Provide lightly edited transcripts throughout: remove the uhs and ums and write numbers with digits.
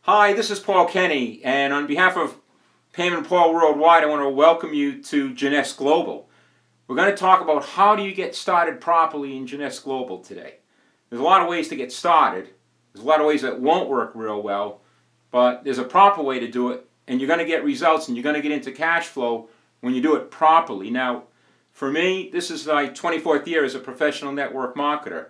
Hi, this is Paul Kenny, and on behalf of Pam and Paul Worldwide, I want to welcome you to Jeunesse Global. We're going to talk about how do you get started properly in Jeunesse Global today. There's a lot of ways to get started. There's a lot of ways that won't work real well, but there's a proper way to do it, and you're going to get results, and you're going to get into cash flow when you do it properly. Now, for me, this is my 24th year as a professional network marketer.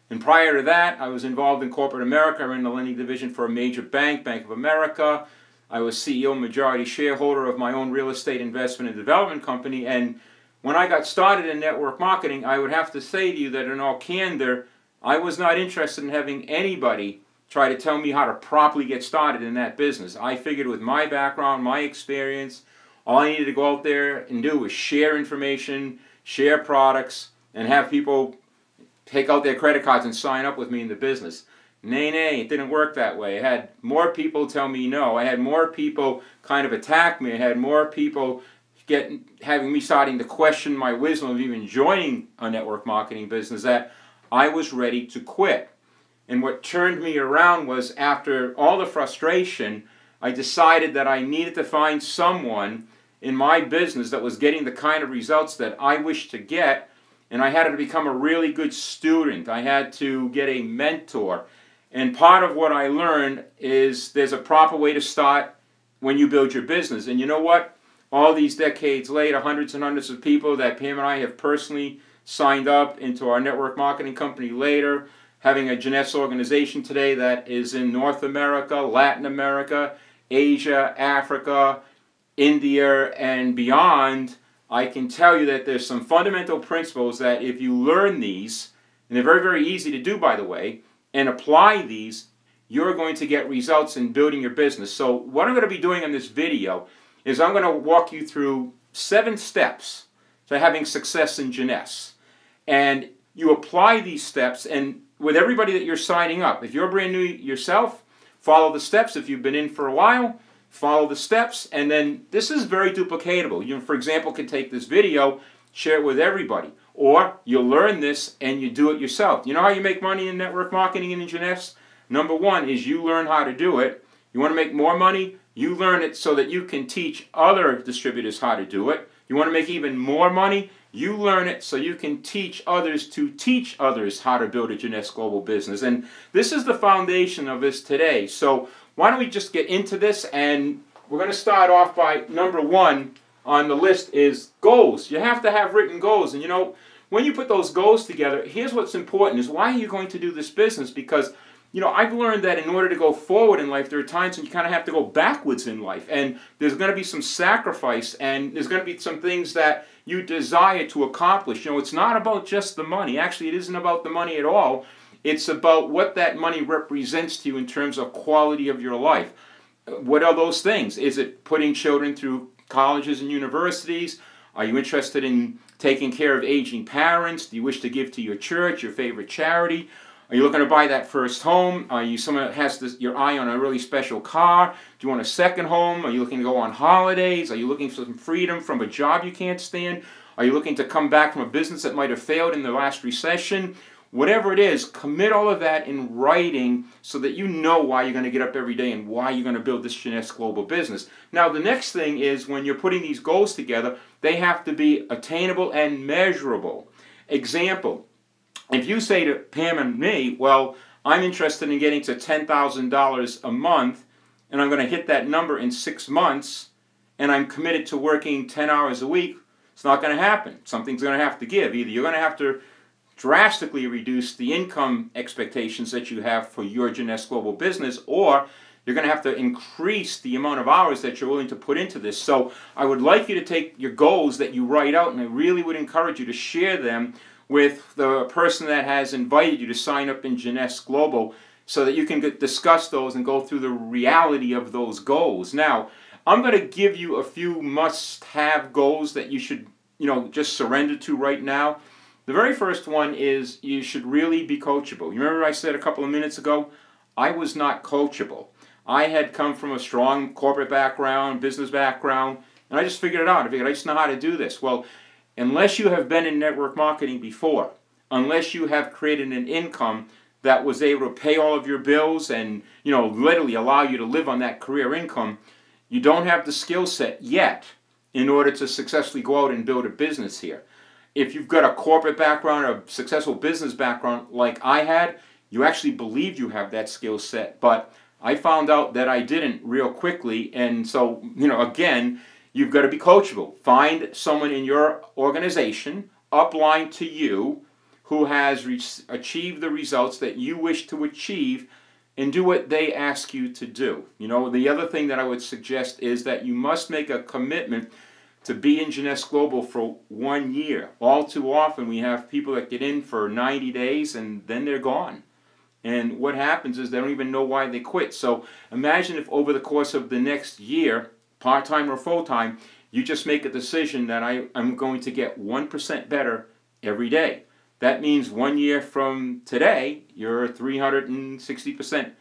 And prior to that, I was involved in corporate America. I ran the lending division for a major bank, Bank of America. I was CEO and majority shareholder of my own real estate investment and development company. And when I got started in network marketing, I would have to say to you that in all candor, I was not interested in having anybody try to tell me how to properly get started in that business. I figured with my background, my experience, all I needed to go out there and do was share information, share products, and have people take out their credit cards and sign up with me in the business. Nay, it didn't work that way. I had more people tell me no. I had more people kind of attack me. I had more people having me starting to question my wisdom of even joining a network marketing business that I was ready to quit. And what turned me around was after all the frustration, I decided that I needed to find someone in my business that was getting the kind of results that I wished to get. And I had to become a really good student. I had to get a mentor. And part of what I learned is there's a proper way to start when you build your business. And you know what? All these decades later, hundreds and hundreds of people that Pam and I have personally signed up into our network marketing company later, having a Jeunesse organization today that is in North America, Latin America, Asia, Africa, India, and beyond. I can tell you that there's some fundamental principles that if you learn these, and they're very, very easy to do, by the way, and apply these, you're going to get results in building your business. So what I'm going to be doing in this video is I'm going to walk you through 7 steps to having success in Jeunesse. And you apply these steps, and with everybody that you're signing up, if you're brand new yourself, follow the steps. If you've been in for a while, follow the steps, and then this is very duplicatable. You, for example, can take this video, share it with everybody, or you'll learn this and you do it yourself. You know how you make money in network marketing and in Jeunesse? Number 1 is you learn how to do it. You want to make more money? You learn it so that you can teach other distributors how to do it. You want to make even more money? You learn it so you can teach others to teach others how to build a Jeunesse Global business. And this is the foundation of this today. So why don't we just get into this, and we're going to start off by number 1 on the list is goals. You have to have written goals, and you know, when you put those goals together, here's what's important is why are you going to do this business? Because, you know, I've learned that in order to go forward in life, there are times when you kind of have to go backwards in life, and there's going to be some sacrifice, and there's going to be some things that you desire to accomplish. You know, it's not about just the money. Actually, it isn't about the money at all. It's about what that money represents to you in terms of quality of your life. What are those things? Is it putting children through colleges and universities? Are you interested in taking care of aging parents? Do you wish to give to your church, your favorite charity? Are you looking to buy that first home? Are you someone that has your eye on a really special car? Do you want a second home? Are you looking to go on holidays? Are you looking for some freedom from a job you can't stand? Are you looking to come back from a business that might have failed in the last recession? Whatever it is, commit all of that in writing so that you know why you're going to get up every day and why you're going to build this Jeunesse Global business. Now, the next thing is when you're putting these goals together, they have to be attainable and measurable. Example, if you say to Pam and me, well, I'm interested in getting to $10,000 a month, and I'm going to hit that number in 6 months, and I'm committed to working 10 hours a week, it's not going to happen. Something's going to have to give. Either you're going to have to drastically reduce the income expectations that you have for your Jeunesse Global business, or you're going to have to increase the amount of hours that you're willing to put into this. So I would like you to take your goals that you write out, and I really would encourage you to share them with the person that has invited you to sign up in Jeunesse Global so that you can discuss those and go through the reality of those goals. Now, I'm going to give you a few must-have goals that you should, you know, just surrender to right now. The very first one is you should really be coachable. You remember I said a couple of minutes ago, I was not coachable. I had come from a strong corporate background, business background, and I just figured it out. I figured I just know how to do this. Well, unless you have been in network marketing before, unless you have created an income that was able to pay all of your bills and, literally allow you to live on that career income, you don't have the skill set yet in order to successfully go out and build a business here. If you've got a corporate background or a successful business background like I had, you actually believe you have that skill set, but I found out that I didn't real quickly, and so, again, you've got to be coachable. Find someone in your organization, upline to you, who has achieved the results that you wish to achieve, and do what they ask you to do. The other thing that I would suggest is that you must make a commitment to be in Jeunesse Global for 1 year. All too often we have people that get in for 90 days and then they're gone. And what happens is they don't even know why they quit. So imagine if over the course of the next year, part-time or full-time, you just make a decision that I'm going to get 1% better every day. That means 1 year from today, you're 360%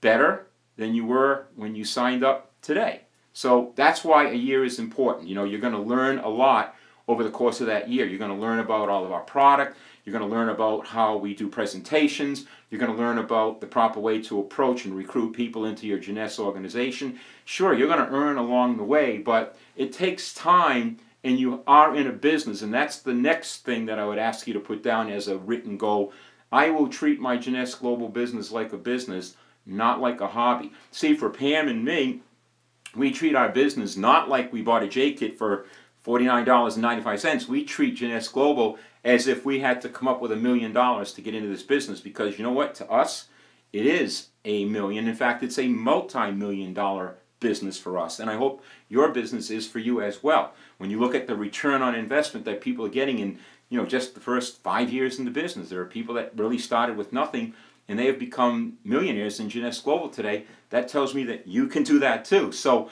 better than you were when you signed up today. So that's why a year is important. You're going to learn a lot over the course of that year. You're going to learn about all of our product. You're going to learn about how we do presentations. You're going to learn about the proper way to approach and recruit people into your Jeunesse organization. Sure, you're going to earn along the way, but it takes time, and you are in a business, and that's the next thing that I would ask you to put down as a written goal. I will treat my Jeunesse Global business like a business, not like a hobby. See, for Pam and me, we treat our business not like we bought a J-Kit for $49.95. We treat Jeunesse Global as if we had to come up with $1 million to get into this business, because you know what? To us, it is $1 million. In fact, it's a multi-million-dollar business for us, and I hope your business is for you as well. When you look at the return on investment that people are getting in, just the first 5 years in the business, there are people that really started with nothing and they have become millionaires in Jeunesse Global today. That tells me that you can do that too. So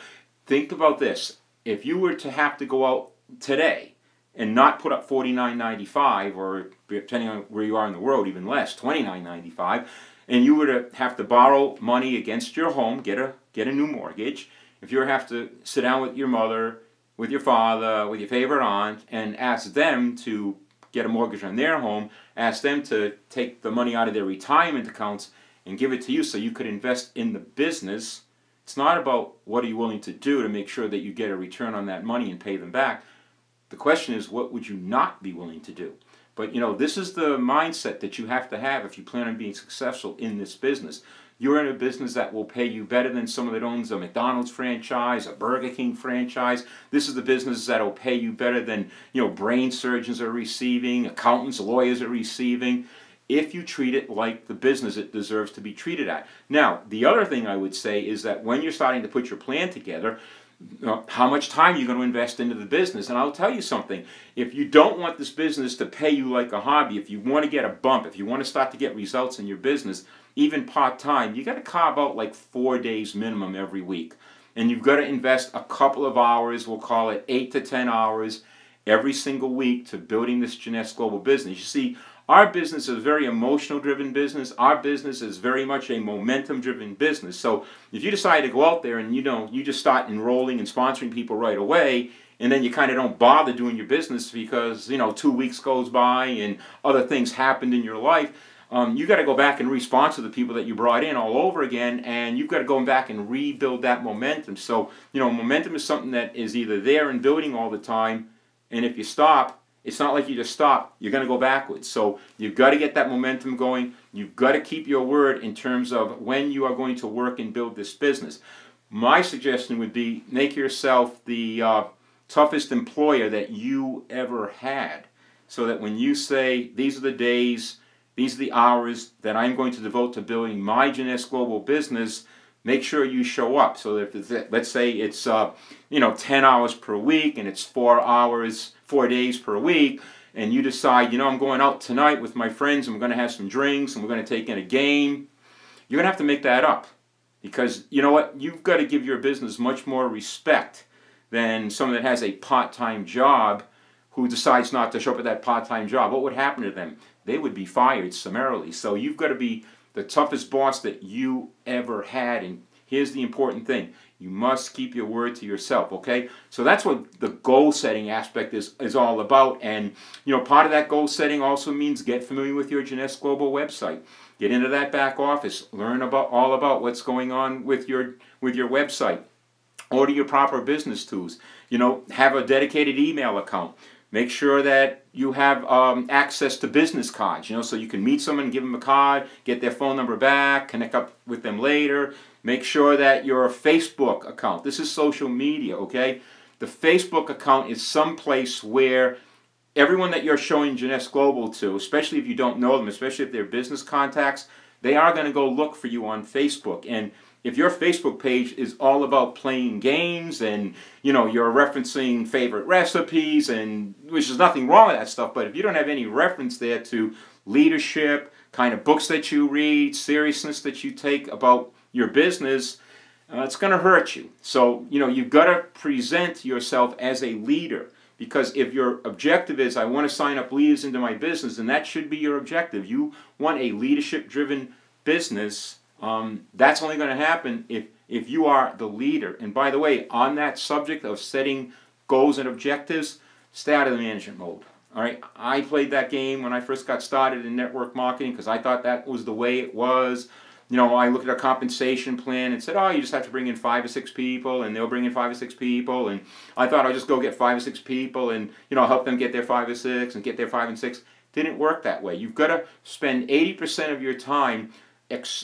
think about this. If you were to have to go out today and not put up $49.95, or depending on where you are in the world, even less, $29.95, and you were to have to borrow money against your home, get a new mortgage, if you were to have to sit down with your mother, with your father, with your favorite aunt, and ask them to get a mortgage on their home, ask them to take the money out of their retirement accounts and give it to you so you could invest in the business, it's not about what are you willing to do to make sure that you get a return on that money and pay them back. The question is, what would you not be willing to do? But this is the mindset that you have to have if you plan on being successful in this business. You're in a business that will pay you better than someone that owns a McDonald's franchise, a Burger King franchise. This is the business that will pay you better than brain surgeons are receiving, accountants, lawyers are receiving, if you treat it like the business it deserves to be treated at. Now, the other thing I would say is that when you're starting to put your plan together, how much time you're going to invest into the business. And I'll tell you something, if you don't want this business to pay you like a hobby, if you want to get a bump, if you want to start to get results in your business, even part-time, you got to carve out like 4 days minimum every week. And you've got to invest a couple of hours, we'll call it 8 to 10 hours every single week to building this Jeunesse Global business. You see, our business is a very emotional-driven business. Our business is very much a momentum-driven business. So if you decide to go out there and you just start enrolling and sponsoring people right away, and then you kind of don't bother doing your business because 2 weeks goes by and other things happened in your life, you got to go back and re-sponsor the people that you brought in all over again, and you've got to go back and rebuild that momentum. So momentum is something that is either there and building all the time, and if you stop, it's not like you just stop, you're going to go backwards. So you've got to get that momentum going. You've got to keep your word in terms of when you are going to work and build this business. My suggestion would be make yourself the toughest employer that you ever had, so that when you say, these are the days, these are the hours that I'm going to devote to building my Jeunesse Global business, make sure you show up. So that let's say it's 10 hours per week and it's 4 days per week, and you decide, I'm going out tonight with my friends and we're going to have some drinks and we're going to take in a game, you're going to have to make that up. Because you know what? You've got to give your business much more respect than someone that has a part-time job who decides not to show up at that part-time job. What would happen to them? They would be fired summarily. So you've got to be the toughest boss that you ever had. And here's the important thing. You must keep your word to yourself, okay? So that's what the goal-setting aspect is all about. And, part of that goal-setting also means get familiar with your Jeunesse Global website. Get into that back office. Learn all about what's going on with your website. Order your proper business tools. You know, have a dedicated email account. Make sure that you have access to business cards, you know, so you can meet someone, give them a card, get their phone number back, connect up with them later. Make sure that your Facebook account, this is social media, okay? The Facebook account is someplace where everyone that you're showing Jeunesse Global to, especially if you don't know them, especially if they're business contacts, they are going to go look for you on Facebook. And if your Facebook page is all about playing games and, you know, you're referencing favorite recipes, and which is nothing wrong with that stuff, but if you don't have any reference there to leadership, kind of books that you read, seriousness that you take about your business, it's going to hurt you. So, you know, you've got to present yourself as a leader, because if your objective is, I want to sign up leaders into my business, and that should be your objective. You want a leadership-driven business. That's only going to happen if you are the leader. And by the way, on that subject of setting goals and objectives, stay out of the management mode. All right, I played that game when I first got started in network marketing because I thought that was the way it was. You know, I looked at a compensation plan and said, oh, you just have to bring in 5 or 6 people, and they'll bring in 5 or 6 people. And I thought I'd just go get 5 or 6 people and, you know, help them get their 5 or 6 and get their 5 and 6. Didn't work that way. You've got to spend 80% of your time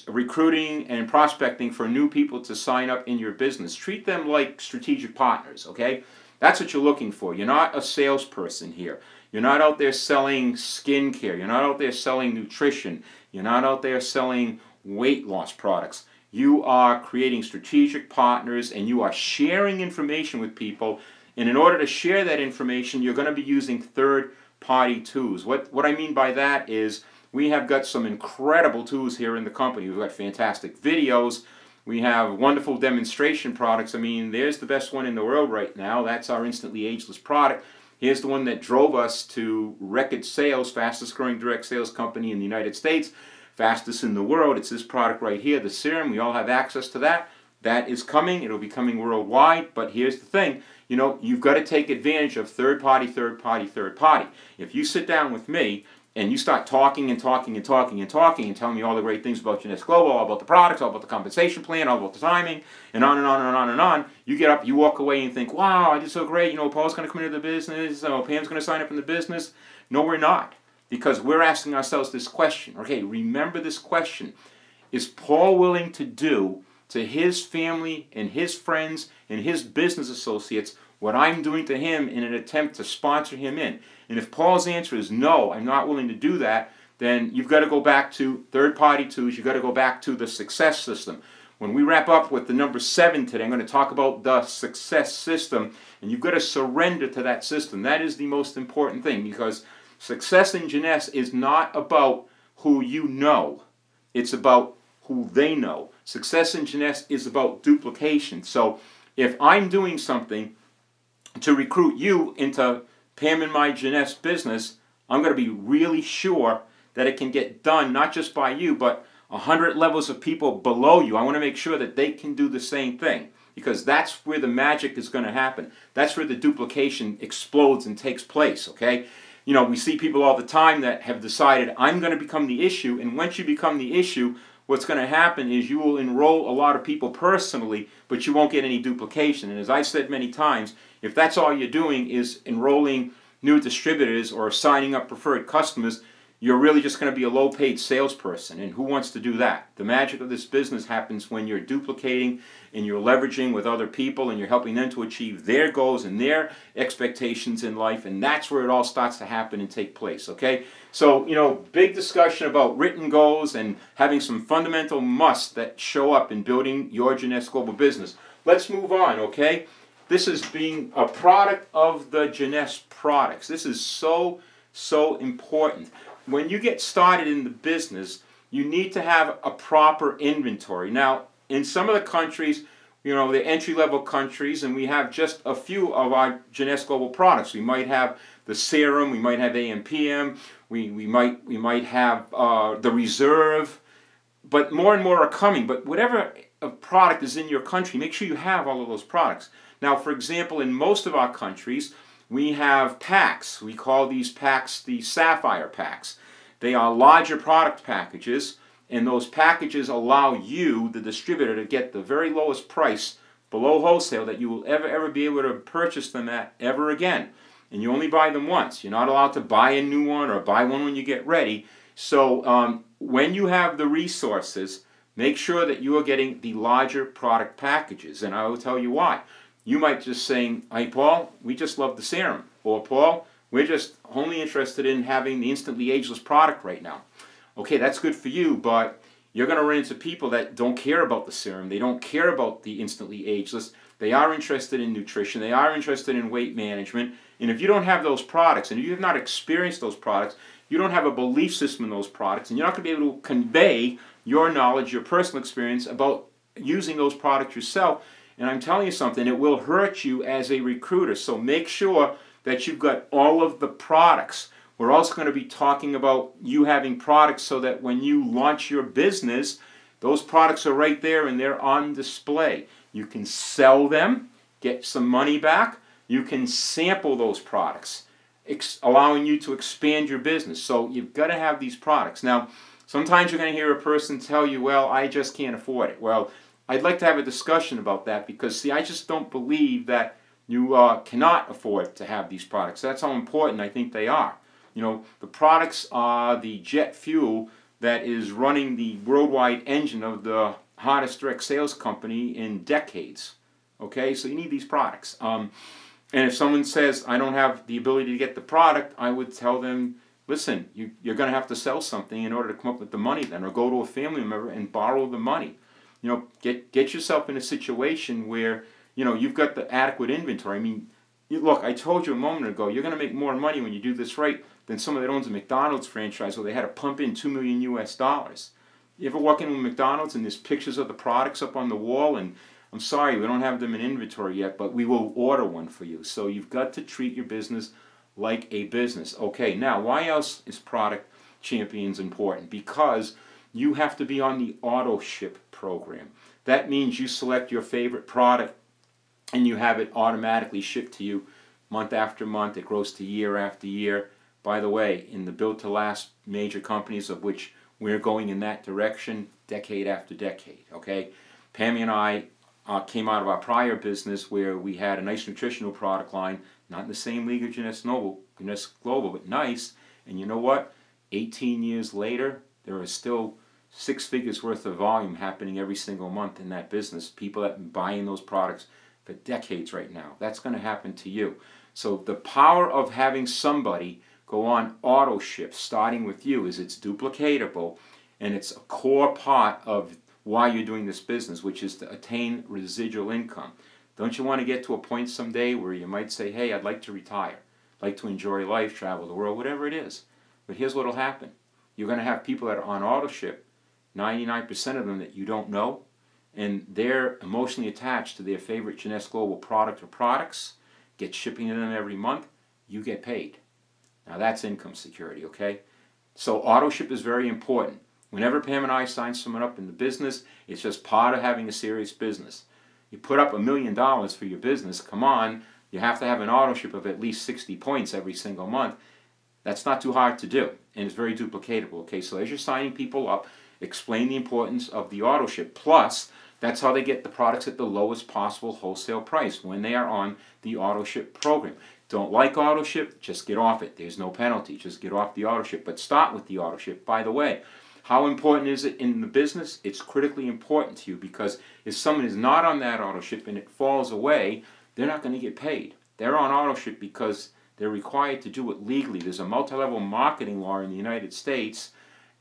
recruiting and prospecting for new people to sign up in your business. Treat them like strategic partners, okay? That's what you're looking for. You're not a salesperson here. You're not out there selling skincare. You're not out there selling nutrition. You're not out there selling weight loss products. You are creating strategic partners, and you are sharing information with people. And in order to share that information, you're going to be using third-party tools. What I mean by that is, we have got some incredible tools here in the company. We've got fantastic videos. We have wonderful demonstration products. I mean, there's the best one in the world right now. That's our Instantly Ageless product. Here's the one that drove us to record sales, fastest growing direct sales company in the United States, fastest in the world. It's this product right here, the serum. We all have access to that. That is coming. It'll be coming worldwide. But here's the thing. You know, you've got to take advantage of third party, third party, third party. If you sit down with me and you start talking and talking and talking and talking and telling me all the great things about Jeunesse Global, all about the products, all about the compensation plan, all about the timing, and on and on and on and on, you get up, you walk away and think, wow, I did so great, you know, Paul's going to come into the business, Pam's going to sign up in the business. No, we're not. Because we're asking ourselves this question. Okay, remember this question. Is Paul willing to do to his family and his friends and his business associates what I'm doing to him in an attempt to sponsor him in? And if Paul's answer is no, I'm not willing to do that, then you've got to go back to third-party tools. You've got to go back to the success system. When we wrap up with the number 7 today, I'm going to talk about the success system, and you've got to surrender to that system. That is the most important thing, because success in Jeunesse is not about who you know. It's about who they know. Success in Jeunesse is about duplication. So if I'm doing something to recruit you into Pam and my Jeunesse business, I'm going to be really sure that it can get done not just by you, but 100 levels of people below you. I want to make sure that they can do the same thing, because that's where the magic is going to happen. That's where the duplication explodes and takes place, okay? You know, we see people all the time that have decided, I'm going to become the issue, and once you become the issue, what's going to happen is you will enroll a lot of people personally, but you won't get any duplication. And as I've said many times, if that's all you're doing is enrolling new distributors or signing up preferred customers, you're really just going to be a low-paid salesperson. And who wants to do that? The magic of this business happens when you're duplicating and you're leveraging with other people and you're helping them to achieve their goals and their expectations in life. And that's where it all starts to happen and take place, okay? So, you know, big discussion about written goals and having some fundamental musts that show up in building your Jeunesse Global business. Let's move on, okay? This is being a product of the Jeunesse products. This is so important. When you get started in the business, you need to have a proper inventory. Now, in some of the countries, you know, the entry-level countries, and we have just a few of our Jeunesse Global products. We might have the serum, we might have AM/PM, we might have the reserve, but more and more are coming. But whatever product is in your country, make sure you have all of those products. Now, for example, in most of our countries, we have packs. We call these packs the Sapphire packs. They are larger product packages, and those packages allow you, the distributor, to get the very lowest price below wholesale that you will ever be able to purchase them at ever again. And you only buy them once. You're not allowed to buy a new one or buy one when you get ready. So when you have the resources, make sure that you are getting the larger product packages. And I will tell you why. You might just say, hey Paul, we just love the serum. Or Paul, we're just only interested in having the instantly ageless product right now. Okay, that's good for you, but you're going to run into people that don't care about the serum. They don't care about the instantly ageless. They are interested in nutrition. They are interested in weight management. And if you don't have those products, and you have not experienced those products, you don't have a belief system in those products, and you're not going to be able to convey your knowledge, your personal experience about using those products yourself. And I'm telling you something, it will hurt you as a recruiter. So make sure that you've got all of the products. We're also going to be talking about you having products so that when you launch your business, those products are right there and they're on display. You can sell them, get some money back. You can sample those products, allowing you to expand your business. So you've got to have these products. Now, sometimes you're going to hear a person tell you, well, I just can't afford it. Well, I'd like to have a discussion about that because, see, I just don't believe that you cannot afford to have these products. That's how important I think they are. You know, the products are the jet fuel that is running the worldwide engine of the hottest direct sales company in decades. Okay, so you need these products. And if someone says, I don't have the ability to get the product, I would tell them, listen, you're going to have to sell something in order to come up with the money then, or go to a family member and borrow the money. You know, get yourself in a situation where, you know, you've got the adequate inventory. I mean, look, I told you a moment ago, you're going to make more money when you do this right than someone that owns a McDonald's franchise where they had to pump in $2 million US. You ever walk into McDonald's and there's pictures of the products up on the wall, and I'm sorry, we don't have them in inventory yet, but we will order one for you. So you've got to treat your business like a business. Okay, now why else is Product Champions important? Because you have to be on the auto ship program. That means you select your favorite product and you have it automatically shipped to you month after month. It grows to year after year. By the way, in the built to last major companies, of which we're going in that direction decade after decade, okay? Pammy and I came out of our prior business where we had a nice nutritional product line, not in the same league of Jeunesse Global, but nice. And you know what? 18 years later, there are still 6 figures worth of volume happening every single month in that business. People that have been buying those products for decades right now. That's going to happen to you. So the power of having somebody go on auto ship starting with you is it's duplicatable, and it's a core part of why you're doing this business, which is to attain residual income. Don't you want to get to a point someday where you might say, hey, I'd like to retire, like to enjoy life, travel the world, whatever it is. But here's what will happen. You're going to have people that are on auto ship, 99% of them that you don't know, and they're emotionally attached to their favorite Jeunesse Global product or products, get shipping to them every month, you get paid. Now that's income security, okay? So auto ship is very important. Whenever Pam and I sign someone up in the business, it's just part of having a serious business. You put up $1 million for your business, come on, you have to have an auto ship of at least 60 points every single month. That's not too hard to do, and it's very duplicatable, okay? So as you're signing people up, explain the importance of the auto ship. Plus, that's how they get the products at the lowest possible wholesale price when they are on the auto ship program. Don't like auto ship, just get off it. There's no penalty. Just get off the auto ship. But start with the auto ship. By the way, how important is it in the business? It's critically important to you because if someone is not on that auto ship and it falls away, they're not going to get paid. They're on auto ship because they're required to do it legally. There's a multi-level marketing law in the United States,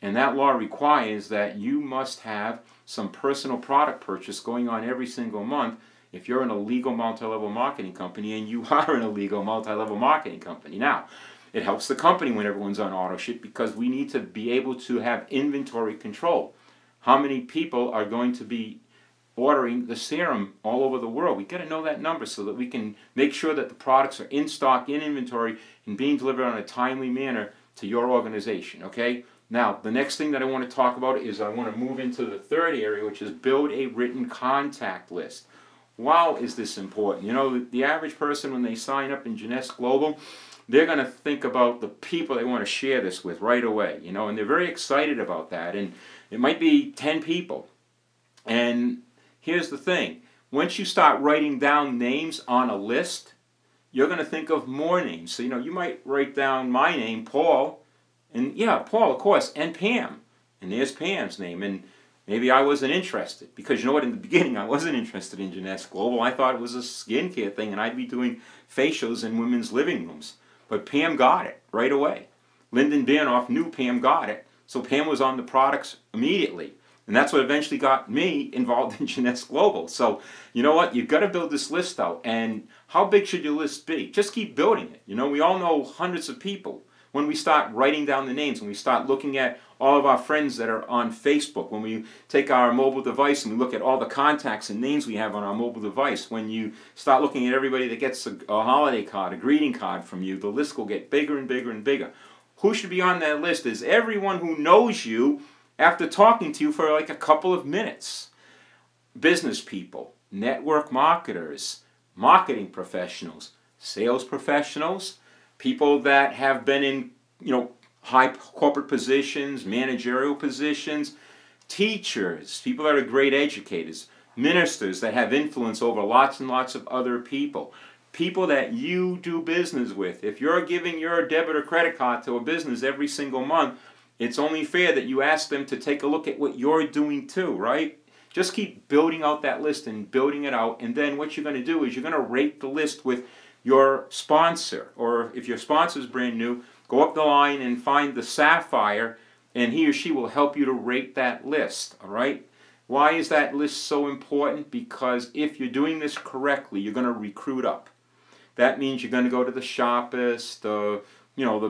and that law requires that you must have some personal product purchase going on every single month if you're in a legal multi-level marketing company, and you are in a legal multi-level marketing company. Now, it helps the company when everyone's on auto ship because we need to be able to have inventory control. How many people are going to be ordering the serum all over the world? We've got to know that number so that we can make sure that the products are in stock, in inventory, and being delivered on a timely manner to your organization, okay? Now, the next thing that I want to talk about is I want to move into the third area, which is build a written contact list. Wow, is this important? You know, the average person, when they sign up in Jeunesse Global, they're going to think about the people they want to share this with right away, you know, and they're very excited about that. And It might be 10 people. And here's the thing. Once you start writing down names on a list, you're going to think of more names. So, you might write down my name, Paul, and yeah, Paul, of course, and Pam. And there's Pam's name. And maybe I wasn't interested. Because you know what, in the beginning, I wasn't interested in Jeunesse Global. I thought it was a skincare thing, and I'd be doing facials in women's living rooms. But Pam got it right away. Lyndon Banoff knew Pam got it. So Pam was on the products immediately. And that's what eventually got me involved in Jeunesse Global. So, you know what? You've got to build this list out. And how big should your list be? Just keep building it. We all know hundreds of people. When we start writing down the names, when we start looking at all of our friends that are on Facebook, when we take our mobile device and we look at all the contacts and names we have on our mobile device, when you start looking at everybody that gets a holiday card, a greeting card from you, the list will get bigger and bigger and bigger. Who should be on that list is everyone who knows you after talking to you for like a couple of minutes. Business people, network marketers, marketing professionals, sales professionals, people that have been in, high corporate positions, managerial positions, teachers, people that are great educators, ministers that have influence over lots and lots of other people, people that you do business with. If you're giving your debit or credit card to a business every single month, it's only fair that you ask them to take a look at what you're doing too, right? Just keep building out that list and building it out, and then what you're going to do is you're going to rate the list with your sponsor. Or if your sponsor is brand new, go up the line and find the Sapphire, and he or she will help you to rate that list, all right? Why is that list so important? Because if you're doing this correctly, you're going to recruit up. That means you're going to go to the sharpest, the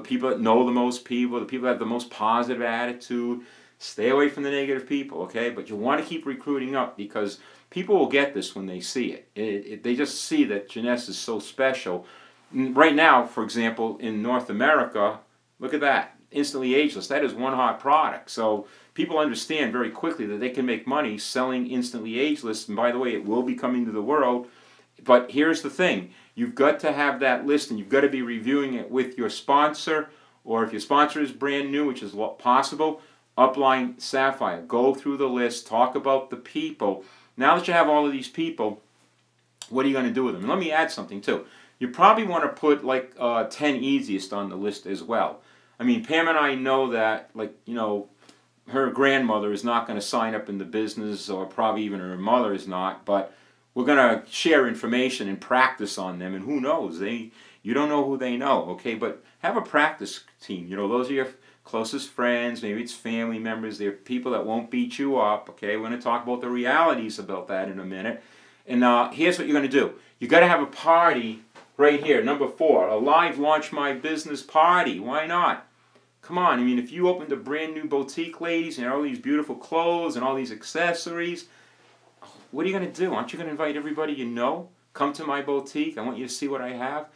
people that know the most people, the people that have the most positive attitude. Stay away from the negative people, okay? But you want to keep recruiting up, because people will get this when they see it. They just see that Jeunesse is so special. Right now, for example, in North America, look at that. Instantly Ageless, that is one hot product. So people understand very quickly that they can make money selling Instantly Ageless. And by the way, it will be coming to the world. But here's the thing. You've got to have that list, and you've got to be reviewing it with your sponsor, or if your sponsor is brand new, which is possible, upline Sapphire. Go through the list, talk about the people. Now that you have all of these people, what are you going to do with them? And let me add something too. You probably want to put like 10 easiest on the list as well. I mean, Pam and I know that, her grandmother is not going to sign up in the business, or probably even her mother is not, but we're going to share information and practice on them, and who knows? You don't know who they know, okay? But have a practice team. Those are your closest friends, maybe it's family members, they're people that won't beat you up, okay? We're going to talk about the realities about that in a minute. And here's what you're going to do. You got to have a party right here, number 4, a live Launch My Business party. Why not? Come on, I mean, if you opened a brand new boutique, ladies, and all these beautiful clothes and all these accessories, what are you going to do? Aren't you going to invite everybody you know? Come to my boutique. I want you to see what I have.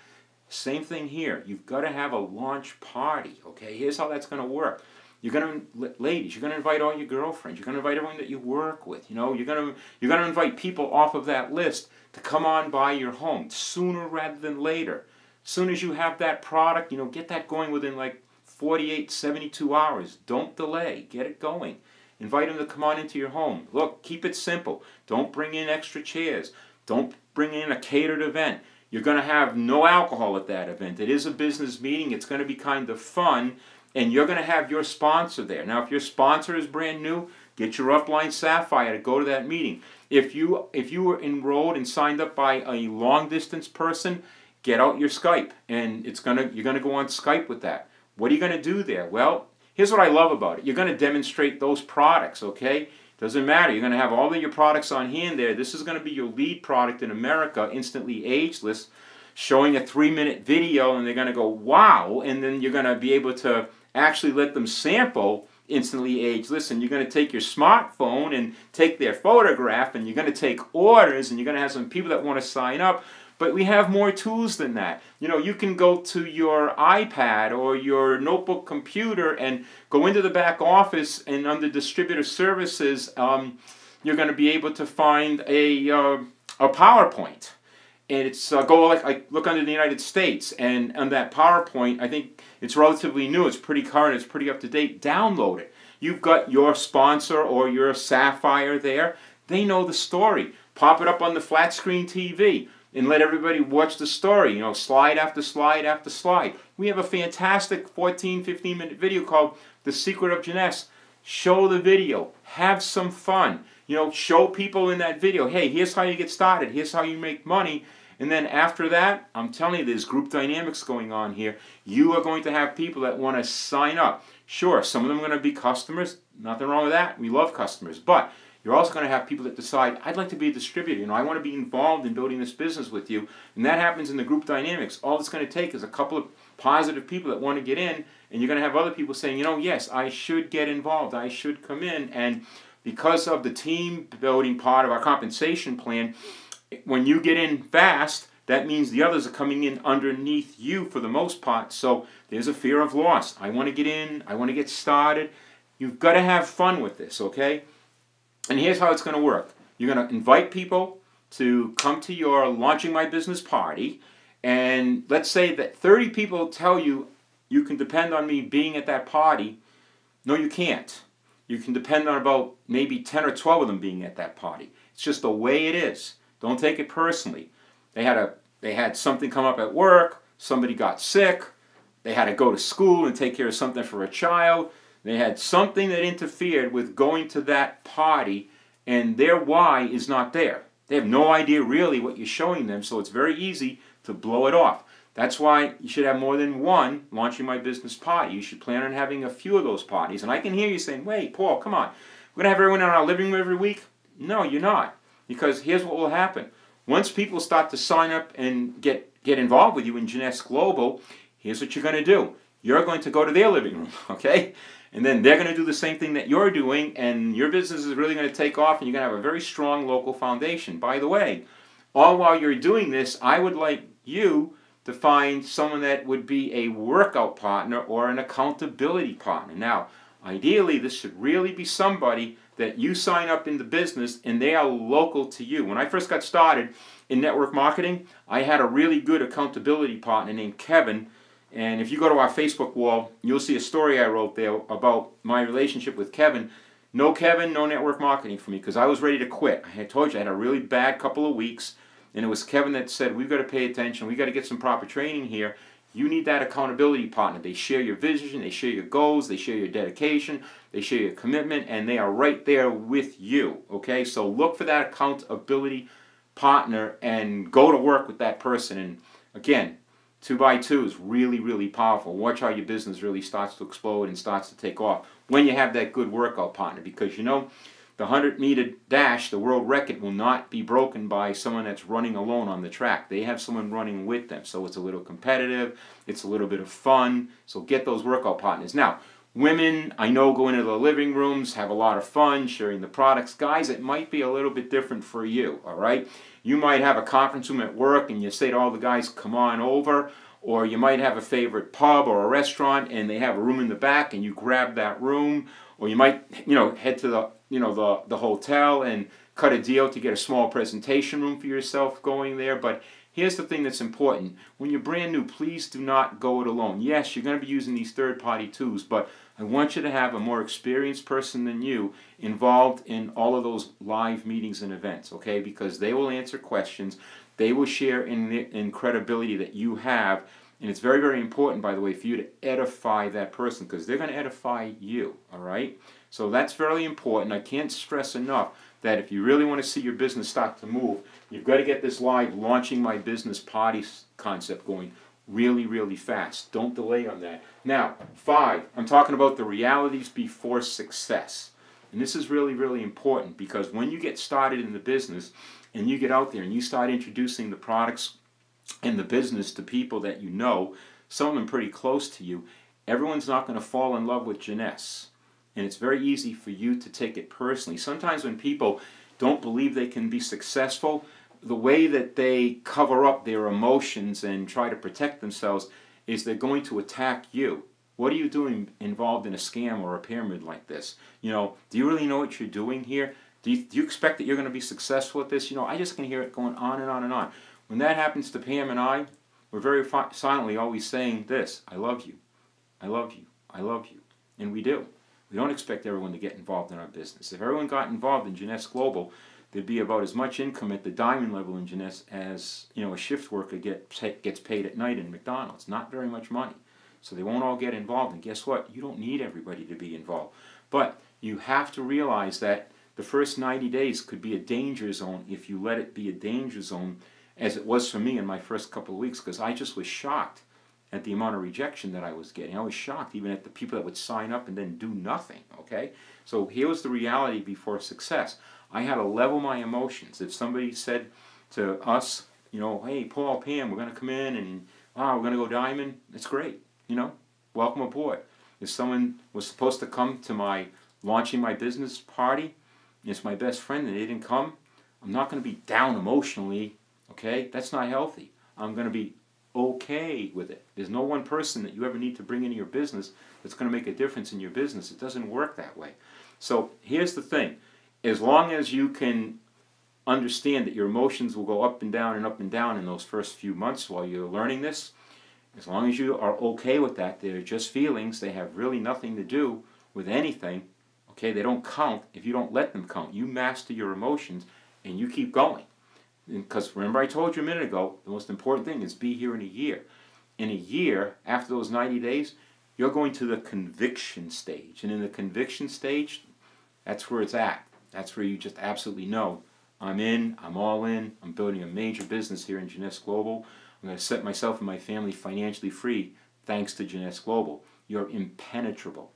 Same thing here. You've got to have a launch party, okay? Here's how that's going to work. You're going to, ladies, you're going to invite all your girlfriends. You're going to invite everyone that you work with. You're going to invite people off of that list to come on by your home sooner rather than later. As soon as you have that product, get that going within like 48, 72 hours. Don't delay. Get it going. Invite them to come on into your home. Look, keep it simple. Don't bring in extra chairs. Don't bring in a catered event. You're going to have no alcohol at that event. It is a business meeting. It's going to be kind of fun. And you're going to have your sponsor there. Now, if your sponsor is brand new, get your upline Sapphire to go to that meeting. If you were enrolled and signed up by a long-distance person, get out your Skype. And you're going to go on Skype with that. What are you going to do there? Well, here's what I love about it. You're going to demonstrate those products, okay? Doesn't matter. You're going to have all of your products on hand there. This is going to be your lead product in America, Instantly Ageless, showing a 3-minute video, and they're going to go, wow, and then you're going to be able to actually let them sample Instantly Ageless, and you're going to take your smartphone and take their photograph, and you're going to take orders, and you're going to have some people that want to sign up. But we have more tools than that. You can go to your iPad or your notebook computer and go into the back office, and under Distributor Services, you're going to be able to find a PowerPoint. And it's look under the United States, and on that PowerPoint, I think it's relatively new, it's pretty current, it's pretty up to date. Download it. you've got your sponsor or your sapphire there. They know the story. Pop it up on the flat screen TV and let everybody watch the story, you know, slide after slide after slide. We have a fantastic 14, 15-minute video called The Secret of Jeunesse. Show the video. Have some fun. You know, show people in that video, hey, here's how you get started. Here's how you make money. And then after that, I'm telling you, there's group dynamics going on here. You are going to have people that want to sign up. Sure, some of them are going to be customers. Nothing wrong with that. We love customers. But you're also going to have people that decide, I'd like to be a distributor. You know, I want to be involved in building this business with you. And that happens in the group dynamics. All it's going to take is a couple of positive people that want to get in. And you're going to have other people saying, you know, yes, I should get involved. I should come in. And because of the team building part of our compensation plan, when you get in fast, that means the others are coming in underneath you for the most part. So there's a fear of loss. I want to get in. I want to get started. You've got to have fun with this, okay? And here's how it's going to work. You're going to invite people to come to your Launching My Business party. And let's say that 30 people tell you, you can depend on me being at that party. No, you can't. You can depend on about maybe 10 or 12 of them being at that party. It's just the way it is. Don't take it personally. They had something come up at work, somebody got sick, they had to go to school and take care of something for a child, they had something that interfered with going to that party, and their why is not there. They have no idea really what you're showing them, so it's very easy to blow it off. That's why you should have more than one Launching My Business party. You should plan on having a few of those parties. And I can hear you saying, wait, Paul, come on. We're going to have everyone in our living room every week? No, you're not. Because here's what will happen. Once people start to sign up and get involved with you in Jeunesse Global, here's what you're going to do. You're going to go to their living room, okay? And then they're going to do the same thing that you're doing, and your business is really going to take off, and you're going to have a very strong local foundation. By the way, all while you're doing this, I would like you to find someone that would be a workout partner or an accountability partner. Now, ideally, this should really be somebody that you sign up in the business and they are local to you. When I first got started in network marketing, I had a really good accountability partner named Kevin. And if you go to our Facebook wall, you'll see a story I wrote there about my relationship with Kevin. No Kevin, no network marketing for me, because I was ready to quit. I had told you I had a really bad couple of weeks, and it was Kevin that said, we've got to pay attention, we've got to get some proper training here. You need that accountability partner. They share your vision, they share your goals, they share your dedication, they share your commitment, and they are right there with you, okay? So look for that accountability partner and go to work with that person. And again, 2x2 is really, really powerful. Watch how your business really starts to explode and starts to take off when you have that good workout partner, because you know, the 100-meter dash, the world record, will not be broken by someone that's running alone on the track. They have someone running with them. So it's a little competitive. It's a little bit of fun. So get those workout partners. Now, women, I know, go into the living rooms, have a lot of fun, sharing the products. Guys, it might be a little bit different for you, all right? You might have a conference room at work and you say to all the guys, come on over. Or you might have a favorite pub or a restaurant and they have a room in the back and you grab that room. Or you might, you know, head to the hotel and cut a deal to get a small presentation room for yourself going there. But here's the thing that's important. When you're brand new, please do not go it alone. Yes, you're going to be using these third-party tools, but I want you to have a more experienced person than you involved in all of those live meetings and events, okay? Because they will answer questions. They will share in credibility that you have. And it's very, very important, by the way, for you to edify that person, because they're going to edify you, all right? So that's very important. I can't stress enough that if you really want to see your business start to move, you've got to get this live Launching My Business party concept going really, really fast. Don't delay on that. Now, 5, I'm talking about the realities before success. And this is really, really important, because when you get started in the business and you get out there and you start introducing the products and the business to people that you know, some of them pretty close to you, everyone's not going to fall in love with Jeunesse. And it's very easy for you to take it personally. Sometimes when people don't believe they can be successful, the way that they cover up their emotions and try to protect themselves is they're going to attack you. What are you doing involved in a scam or a pyramid like this? You know, do you really know what you're doing here? Do you expect that you're going to be successful at this? You know, I just can hear it going on and on and on. When that happens to Pam and I, we're very silently always saying this: I love you, I love you, I love you. And we do. We don't expect everyone to get involved in our business. If everyone got involved in Jeunesse Global, there'd be about as much income at the diamond level in Jeunesse as a shift worker gets paid at night in McDonald's. Not very much money. So they won't all get involved. And guess what? You don't need everybody to be involved. But you have to realize that the first 90 days could be a danger zone if you let it be a danger zone, as it was for me in my first couple of weeks, because I just was shocked at the amount of rejection that I was getting. I was shocked even at the people that would sign up and then do nothing, okay? So here was the reality before success. I had to level my emotions. If somebody said to us, hey, Paul, Pam, we're going to come in and, we're going to go diamond, it's great, welcome aboard. If someone was supposed to come to my launching my business party, and it's my best friend and they didn't come, I'm not going to be down emotionally, okay? That's not healthy. I'm going to be okay with it. There's no one person that you ever need to bring into your business that's going to make a difference in your business. It doesn't work that way. So here's the thing. As long as you can understand that your emotions will go up and down in those first few months while you're learning this, as long as you are okay with that, they're just feelings. They have really nothing to do with anything. Okay, they don't count if you don't let them count. You master your emotions and you keep going. Because remember I told you a minute ago, the most important thing is be here in a year. In a year, after those 90 days, you're going to the conviction stage. And in the conviction stage, that's where it's at. That's where you just absolutely know, I'm in, I'm all in, I'm building a major business here in Jeunesse Global. I'm going to set myself and my family financially free thanks to Jeunesse Global. You're impenetrable.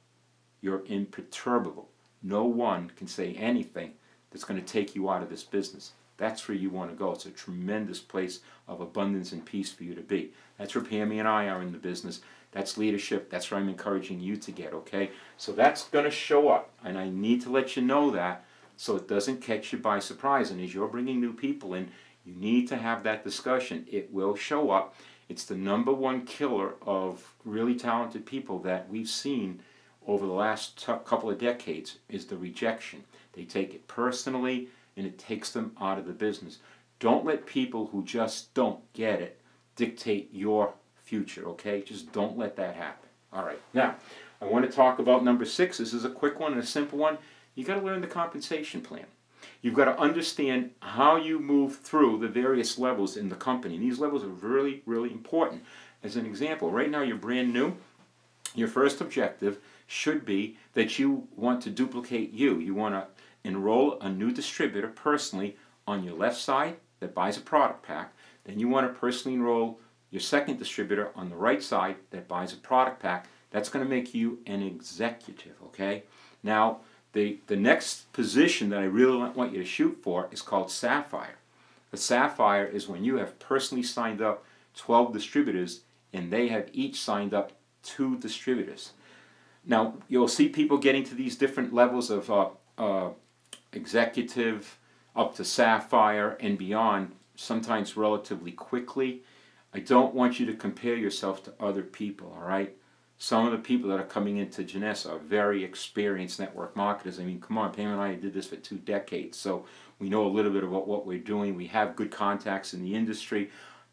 You're imperturbable. No one can say anything that's going to take you out of this business. That's where you want to go. It's a tremendous place of abundance and peace for you to be. That's where Pammy and I are in the business. That's leadership. That's where I'm encouraging you to get, okay? So that's going to show up, and I need to let you know that so it doesn't catch you by surprise. And as you're bringing new people in, you need to have that discussion. It will show up. It's the #1 killer of really talented people that we've seen over the last couple of decades is the rejection. They take it personally, and it takes them out of the business. Don't let people who just don't get it dictate your future, okay? Just don't let that happen. All right, now, I want to talk about number 6. This is a quick one and a simple one. You've got to learn the compensation plan. You've got to understand how you move through the various levels in the company. And these levels are really, really important. As an example, right now you're brand new. Your first objective should be that you want to duplicate you. You want to enroll a new distributor personally on your left side that buys a product pack. Then you want to personally enroll your second distributor on the right side that buys a product pack. That's going to make you an executive, okay? Now, the next position that I really want you to shoot for is called Sapphire. The Sapphire is when you have personally signed up 12 distributors and they have each signed up 2 distributors. Now, you'll see people getting to these different levels of executive up to Sapphire and beyond, sometimes relatively quickly. I don't want you to compare yourself to other people, all right? Some of the people that are coming into Jeunesse are very experienced network marketers. I mean, come on, Pam and I did this for 2 decades, so we know a little bit about what we're doing. We have good contacts in the industry.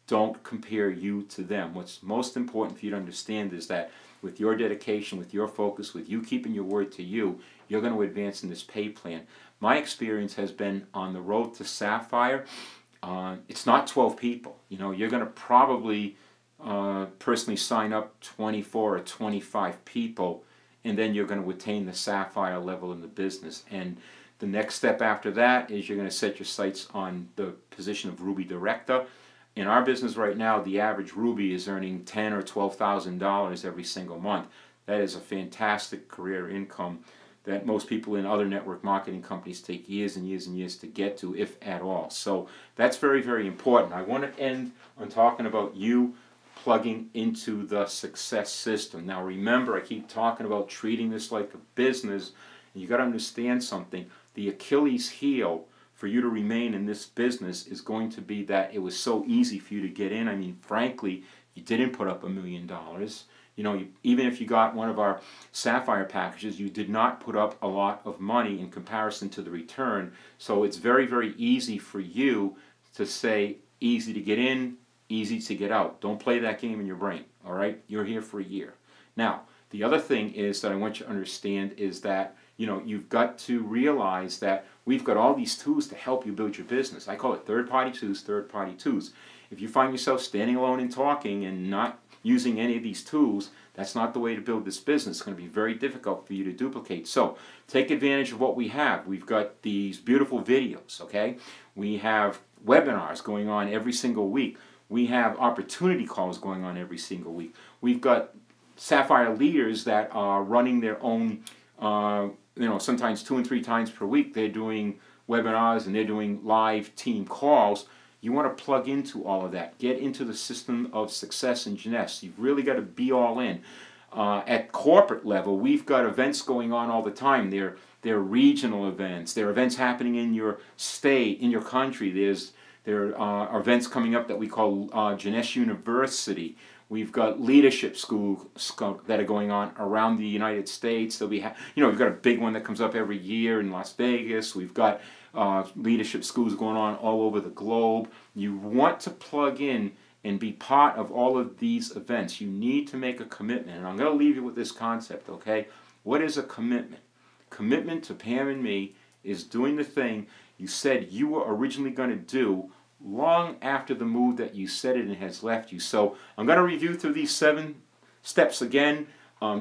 Don't compare you to them. What's most important for you to understand is that with your dedication, with your focus, with you keeping your word to you, you're going to advance in this pay plan. My experience has been on the road to Sapphire. It's not 12 people. You're going to probably personally sign up 24 or 25 people, and then you're going to attain the Sapphire level in the business. And the next step after that is you're going to set your sights on the position of Ruby Director. In our business right now, the average Ruby is earning $10,000 or $12,000 every single month. That is a fantastic career income that most people in other network marketing companies take years and years and years to get to, if at all. So that's very, very important. I want to end on talking about you plugging into the success system. Now remember, I keep talking about treating this like a business, and you got to understand something. The Achilles heel for you to remain in this business is going to be that it was so easy for you to get in. I mean, frankly, you didn't put up $1 million. Even if you got one of our Sapphire packages, you did not put up a lot of money in comparison to the return. So it's very, very easy for you to say, easy to get in, easy to get out. Don't play that game in your brain, all right? You're here for a year. Now, The other thing is that I want you to understand is that, you know, you've got to realize that we've got all these tools to help you build your business. I call it third-party tools, third-party tools. If you find yourself standing alone and talking and not using any of these tools, that's not the way to build this business. It's going to be very difficult for you to duplicate. So take advantage of what we have. We've got these beautiful videos, okay? We have webinars going on every single week. We have opportunity calls going on every single week. We've got Sapphire leaders that are running their own, you know, sometimes 2 and 3 times per week. They're doing webinars and they're doing live team calls. You want to plug into all of that. Get into the system of success in Jeunesse. You've really got to be all in. At corporate level, we've got events going on all the time. They're regional events. There are events happening in your state, in your country. There are events coming up that we call Jeunesse University. We've got leadership schools that are going on around the United States. That we've got a big one that comes up every year in Las Vegas. We've got leadership schools going on all over the globe. You want to plug in and be part of all of these events. You need to make a commitment. And I'm going to leave you with this concept, okay? What is a commitment? Commitment to Pam and me is doing the thing you said you were originally going to do long after the move that you said it and has left you. So I'm going to review through these 7 steps again.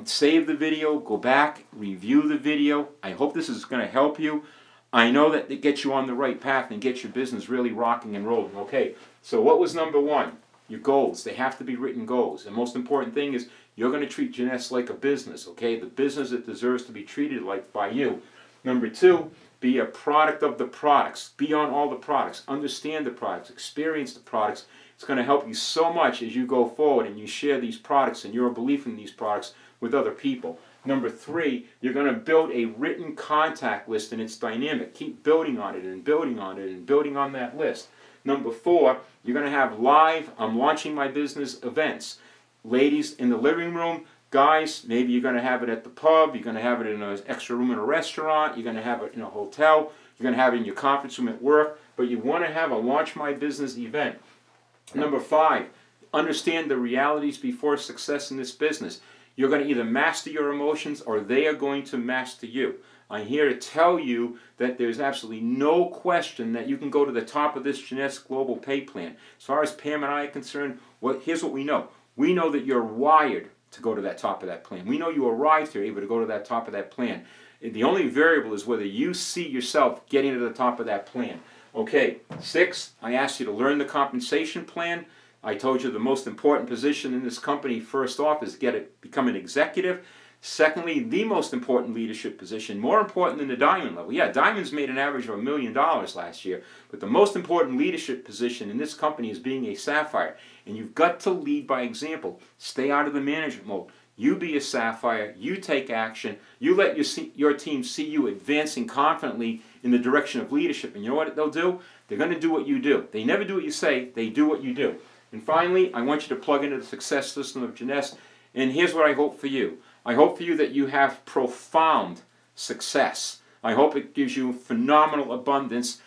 Save the video, go back, review the video. I hope this is going to help you. I know that it gets you on the right path and gets your business really rocking and rolling. Okay, so what was number 1? Your goals. They have to be written goals. The most important thing is you're going to treat Jeunesse like a business, okay? The business that deserves to be treated like by you. Number 2, be a product of the products. Be on all the products. Understand the products. Experience the products. It's going to help you so much as you go forward and you share these products and your belief in these products with other people. Number 3, you're going to build a written contact list and it's dynamic. Keep building on it and building on it and building on that list. Number 4, you're going to have live, I'm launching my business events. Ladies in the living room, guys, maybe you're going to have it at the pub, you're going to have it in an extra room in a restaurant, you're going to have it in a hotel, you're going to have it in your conference room at work, but you want to have a Launch My Business event. Number 5, understand the realities before success in this business. You're going to either master your emotions or they are going to master you. I'm here to tell you that there's absolutely no question that you can go to the top of this Jeunesse Global Pay Plan. As far as Pam and I are concerned, here's what we know. We know that you're wired to go to that top of that plan. We know you arrived here able to go to that top of that plan. The only variable is whether you see yourself getting to the top of that plan. Okay, 6, I asked you to learn the compensation plan. I told you the most important position in this company, first off, is become an executive. Secondly, the most important leadership position, more important than the diamond level. Yeah, diamonds made an average of $1 million last year, but the most important leadership position in this company is being a sapphire. And you've got to lead by example. Stay out of the management mode. You be a sapphire. You take action. You let your team see you advancing confidently in the direction of leadership. And you know what they'll do? They're going to do what you do. They never do what you say. They do what you do. And finally, I want you to plug into the success system of Jeunesse. And here's what I hope for you. I hope for you that you have profound success. I hope it gives you phenomenal abundance.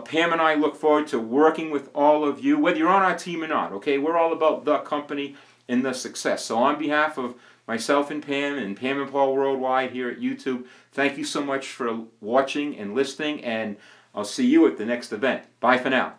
Pam and I look forward to working with all of you, whether you're on our team or not. Okay, we're all about the company and the success. So on behalf of myself and Pam and Paul Worldwide here at YouTube, thank you so much for watching and listening, and I'll see you at the next event. Bye for now.